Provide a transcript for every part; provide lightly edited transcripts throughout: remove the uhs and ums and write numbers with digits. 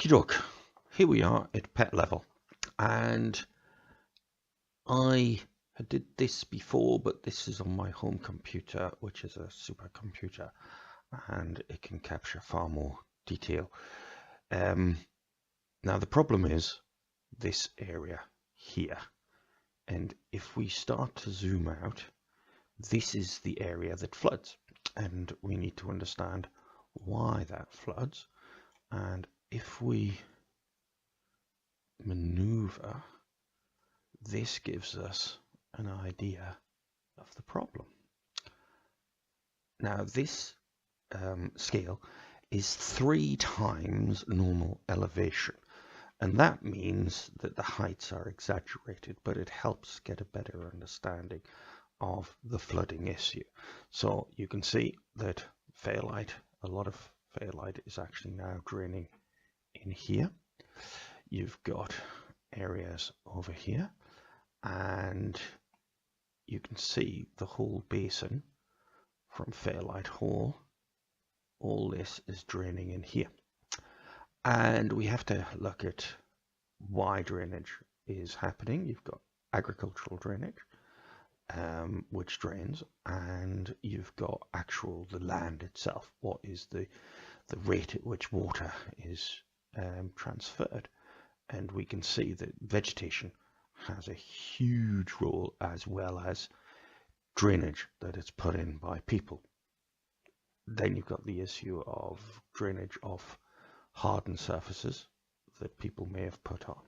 Okie doke, here we are at Pett Level, and I did this before, but this is on my home computer, which is a supercomputer, and it can capture far more detail. Now the problem is this area here, and if we start to zoom out, this is the area that floods, and we need to understand why that floods. And if we maneuver, this gives us an idea of the problem. Now this scale is 3 times normal elevation, and that means that the heights are exaggerated, but it helps get a better understanding of the flooding issue. So you can see that Fairlight, a lot of Fairlight is actually now draining in here. You've got areas over here, and you can see the whole basin from Fairlight Hall. All this is draining in here, and we have to look at why drainage is happening. You've got agricultural drainage, which drains, and you've got the land itself. What is the rate at which water is transferred? And we can see that vegetation has a huge role, as well as drainage that is put in by people. Then you've got the issue of drainage of hardened surfaces that people may have put on.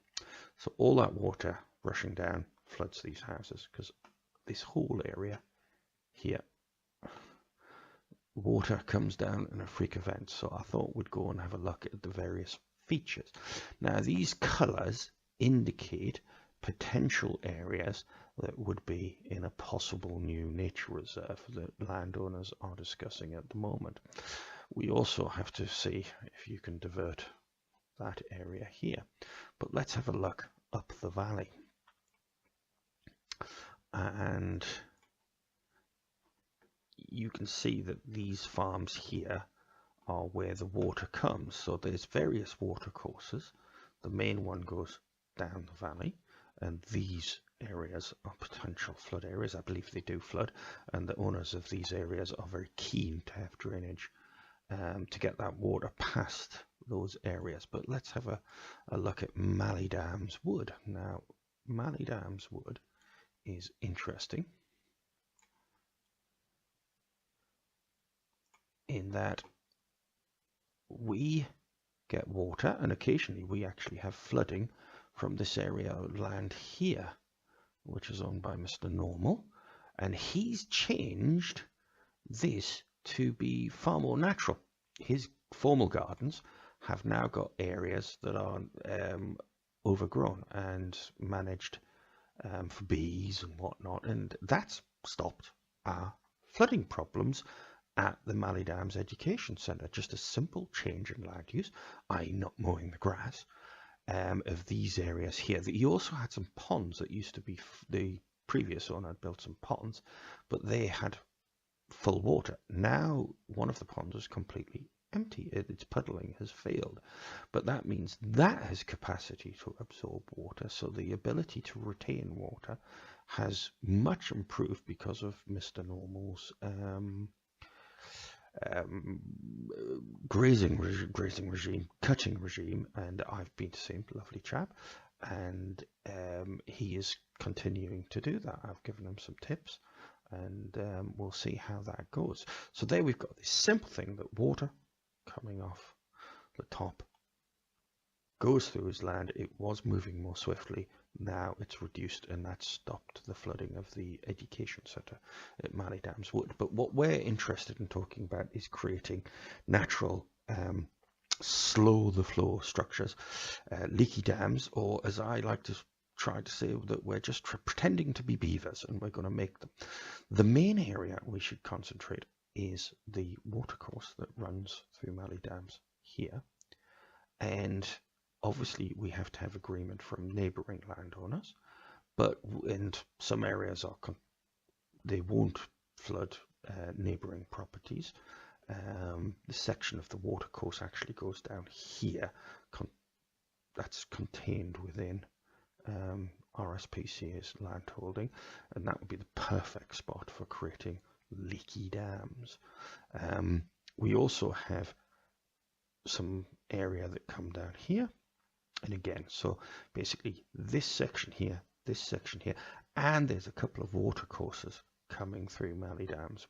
So all that water rushing down floods these houses, because this whole area here, water comes down in a freak event. So I thought we'd go and have a look at the various features. Now these colors indicate potential areas that would be in a possible new nature reserve that landowners are discussing at the moment. We also have to see if you can divert that area here, but let's have a look up the valley. And you can see that these farms here are where the water comes. So there's various water courses. The main one goes down the valley, and these areas are potential flood areas. I believe they do flood, and the owners of these areas are very keen to have drainage to get that water past those areas. But let's have a look at Mallee Dams Wood. Now Mallee Dams Wood is interesting in that we get water, and occasionally we actually have flooding from this area of land here, which is owned by Mr. Normal, and he's changed this to be far more natural. His formal gardens have now got areas that are overgrown and managed for bees and whatnot, and that's stopped our flooding problems at the Mallee Dams Education Centre. Just a simple change in land use, i.e. not mowing the grass, of these areas here. He also had some ponds that used to be, the previous owner had built some ponds, but they had full water. Now one of the ponds is completely empty. Its puddling has failed, but that means that has capacity to absorb water, so the ability to retain water has much improved because of Mr. Normal's grazing regime, cutting regime. And I've been to see him, lovely chap, and he is continuing to do that. I've given him some tips, and we'll see how that goes. So there we've got this simple thing that water coming off the top goes through his land. It was moving more swiftly, now it's reduced, and that stopped the flooding of the education centre at Mallee Dams Wood. But what we're interested in talking about is creating natural slow the flow structures, leaky dams, or as I like to try to say, that we're just pretending to be beavers and we're going to make them. The main area we should concentrate is the watercourse that runs through Mallee Dams here, and obviously we have to have agreement from neighbouring landowners, but in some areas they won't flood neighbouring properties. The section of the watercourse actually goes down here, that's contained within RSPCA's land holding, and that would be the perfect spot for creating leaky dams. We also have some area that come down here, and again, so basically this section here, and there's a couple of water courses coming through Mallee Dams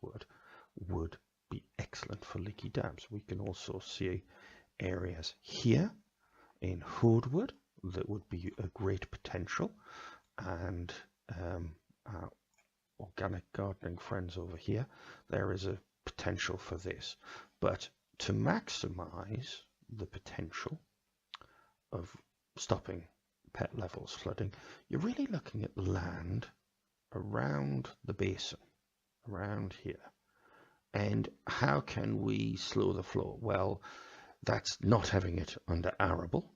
would be excellent for leaky dams. We can also see areas here in Hoodwood that would be a great potential, and our organic gardening friends over here, there is a potential for this. But to maximize the potential of stopping Pett Levels flooding, you're really looking at land around the basin, around here. And how can we slow the flow? Well, that's not having it under arable.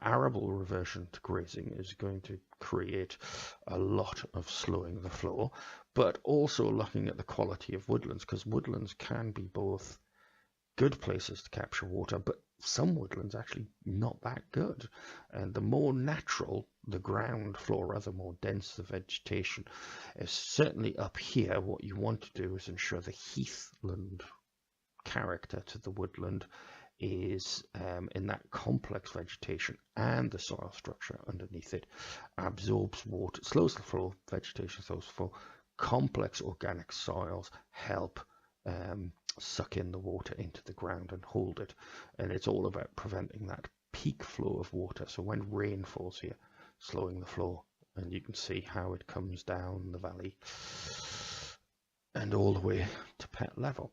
Arable reversion to grazing is going to create a lot of slowing the flow, but also looking at the quality of woodlands, because woodlands can be both good places to capture water, but some woodlands actually not that good. And the more natural the ground flora, the more dense the vegetation. Certainly up here, what you want to do is ensure the heathland character to the woodland is in that complex vegetation, and the soil structure underneath it absorbs water, slows the flow, vegetation slows the flow. Complex organic soils help suck in the water into the ground and hold it, and it's all about preventing that peak flow of water. So when rain falls here, slowing the flow, and you can see how it comes down the valley and all the way to Pett Level.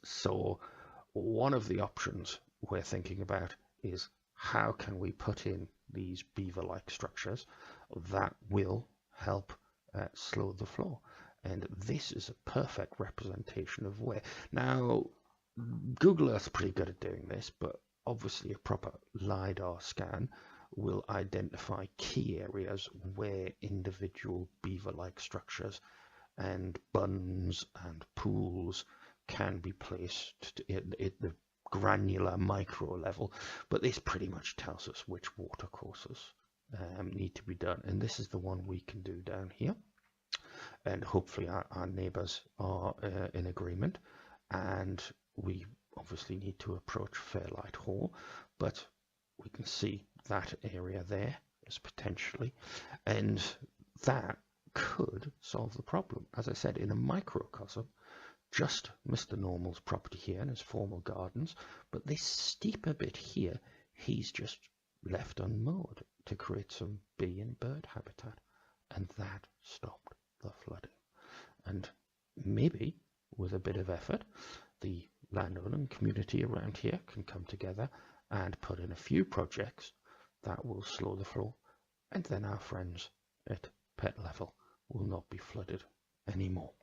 So one of the options we're thinking about is how can we put in these beaver-like structures that will help slow the flow. And this is a perfect representation of where. Now, Google Earth's pretty good at doing this, but obviously a proper LiDAR scan will identify key areas where individual beaver-like structures and bunds and pools can be placed at the granular micro level. But this pretty much tells us which water courses need to be done. And this is the one we can do down here. And hopefully our neighbours are in agreement, and we obviously need to approach Fairlight Hall, but we can see that area there is potentially, and that could solve the problem. As I said, in a microcosm, just Mr. Normal's property here and his formal gardens, but this steeper bit here, he's just left unmowed to create some bee and bird habitat, and that stopped the flooding. And maybe with a bit of effort, the landowner and community around here can come together and put in a few projects that will slow the flow, and then our friends at Pett Level will not be flooded anymore.